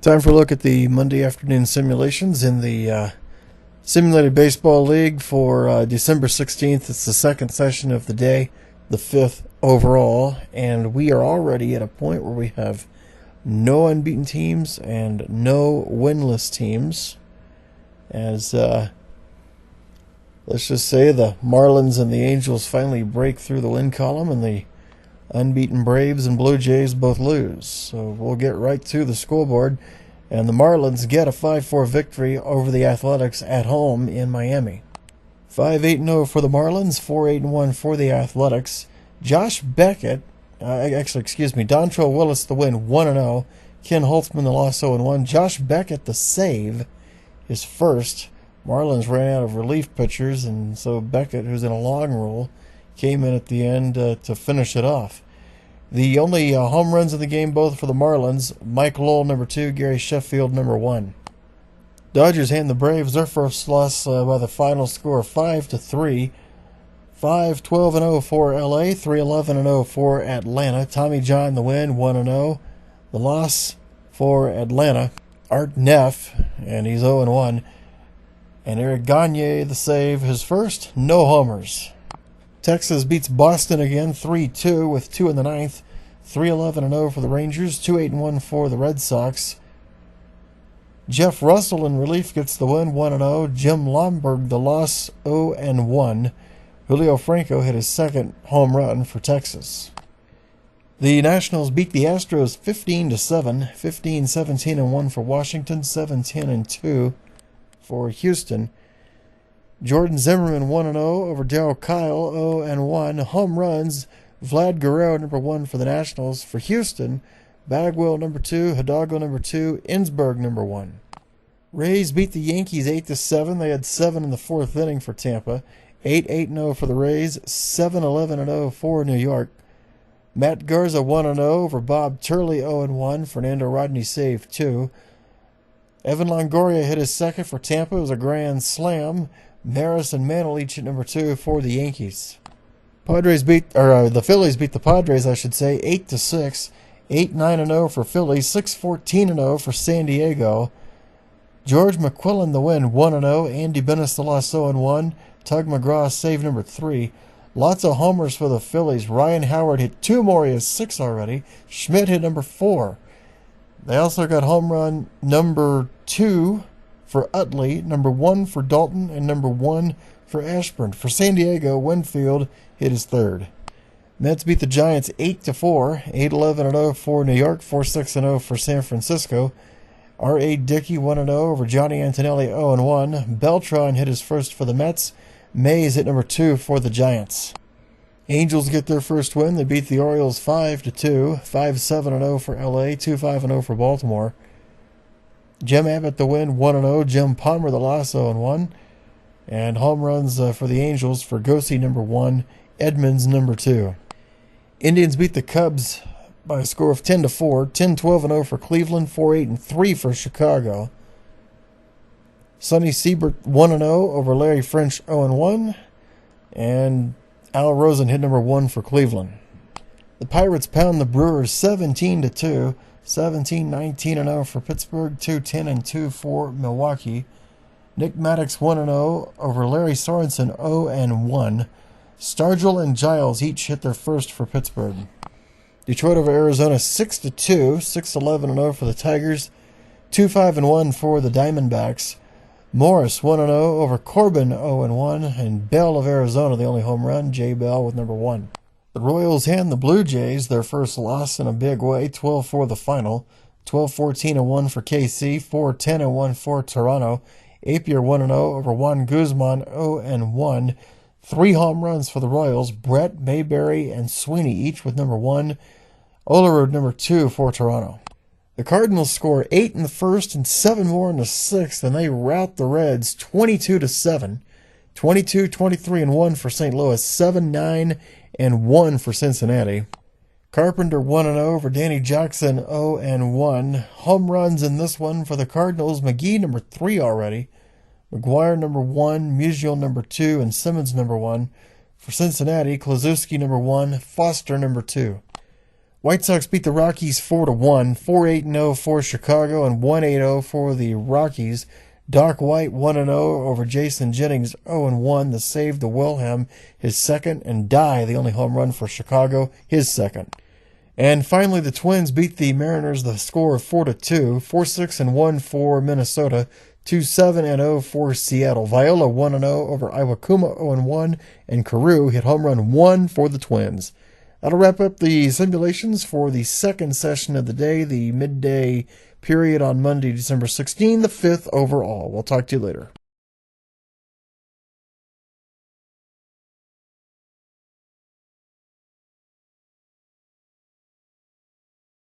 Time for a look at the Monday afternoon simulations in the Simulated Baseball League for December 16th. It's the second session of the day, the fifth overall, and we are already at a point where we have no unbeaten teams and no winless teams. As let's just say the Marlins and the Angels finally break through the win column, and the unbeaten Braves and Blue Jays both lose. So we'll get right to the scoreboard. And the Marlins get a 5-4 victory over the Athletics at home in Miami. 5-8-0 for the Marlins, 4-8-1 for the Athletics. Josh Beckett, Dontrelle Willis the win, 1-0. Ken Holtzman the loss, 0-1. Josh Beckett the save, his first. Marlins ran out of relief pitchers, and so Beckett, who's in a long role, came in at the end to finish it off. The only home runs in the game, both for the Marlins, Mike Lowell, number 2, Gary Sheffield, number 1. Dodgers hand the Braves their first loss by the final score of 5-3. 5-12-0 for LA, 3-11-0 for Atlanta. Tommy John the win, 1-0. The loss for Atlanta, Art Neff, and he's 0-1. And Eric Gagne the save, his first, no homers. Texas beats Boston again, 3-2 with 2 in the ninth. 3-11-0 for the Rangers, 2-8-1 for the Red Sox. Jeff Russell in relief gets the win, 1-0. Jim Lomberg the loss, 0-1. Julio Franco hit his second home run for Texas. The Nationals beat the Astros 15-7, 15-17-1 for Washington, 7-10-2 for Houston. Jordan Zimmerman 1-0 over Darryl Kyle, 0-1. Home runs, Vlad Guerrero, number 1 for the Nationals. For Houston, Bagwell, number 2, Hidalgo, number 2, Ensberg, number 1. Rays beat the Yankees 8-7. They had 7 in the fourth inning for Tampa. 8-8-0 for the Rays, 7-11-0 for New York. Matt Garza 1-0 over Bob Turley, 0-1. Fernando Rodney saved 2. Evan Longoria hit his second for Tampa. It was a grand slam. Maris and Mantle each at number 2 for the Yankees. The Phillies beat the Padres, 8-6. 8-9-0 for Phillies, 6-14-0 for San Diego. George McQuillan the win, 1-0. Andy Bennis the loss, 0-1. Tug McGraw save number 3. Lots of homers for the Phillies. Ryan Howard hit 2 more. He has 6 already. Schmidt hit number 4. They also got home run number 2 for Utley, number 1 for Dalton, and number 1 for Ashburn. For San Diego, Winfield hit his third. Mets beat the Giants 8-4, 8-11-0 for New York, 4-6-0 for San Francisco. R.A. Dickey 1-0 over Johnny Antonelli, 0-1. Beltran hit his first for the Mets. Mays hit number 2 for the Giants. Angels get their first win. They beat the Orioles 5-2, 5-7-0 for L.A., 2-5-0 for Baltimore. Jim Abbott the win, 1-0. Jim Palmer the loss, 0-1. And home runs for the Angels for Gosey, number 1, Edmonds, number 2. Indians beat the Cubs by a score of 10-4, 10-12-0 for Cleveland, 4-8-3 for Chicago. Sonny Siebert 1-0 over Larry French, 0-1. And Al Rosen hit number 1 for Cleveland. The Pirates pound the Brewers 17-2. 17-19-0 for Pittsburgh, 2-10-2 for Milwaukee. Nick Maddox 1-0 over Larry Sorensen, 0-1. Stargell and Giles each hit their first for Pittsburgh. Detroit over Arizona 6-2, 6-11-0 for the Tigers, 2-5-1 for the Diamondbacks. Morris 1-0 over Corbin, 0-1, and Bell of Arizona the only home run, Jay Bell with number 1. The Royals hand the Blue Jays their first loss in a big way, 12-4 the final, 12-14-1 for KC, 4-10-1 for Toronto. Apier 1-0 over Juan Guzman, 0-1. 3 home runs for the Royals, Brett, Mayberry, and Sweeney each with number 1. Olerud number 2 for Toronto. The Cardinals score 8 in the first and 7 more in the sixth, and they rout the Reds 22-7. 22-23-1 for St. Louis, 7-9-1 for Cincinnati. Carpenter 1-0 over Danny Jackson, 0-1. Home runs in this one for the Cardinals, McGee number 3 already. McGuire number 1, Musial number 2, and Simmons number 1. For Cincinnati, Kluszewski number 1, Foster number 2. White Sox beat the Rockies 4-1, 4-8-0 for Chicago, and 1-8-0 for the Rockies. Doc White 1-0 over Jason Jennings 0-1 to save the Wilhelm, his second, and Dye, the only home run for Chicago, his second. And finally, the Twins beat the Mariners the score of 4-2, 4-6-1 for Minnesota, 2-7-0 for Seattle. Viola 1-0 over Iwakuma 0-1, and Carew hit home run 1 for the Twins. That'll wrap up the simulations for the second session of the day, the midday period on Monday, December 16, the 5th overall. We'll talk to you later.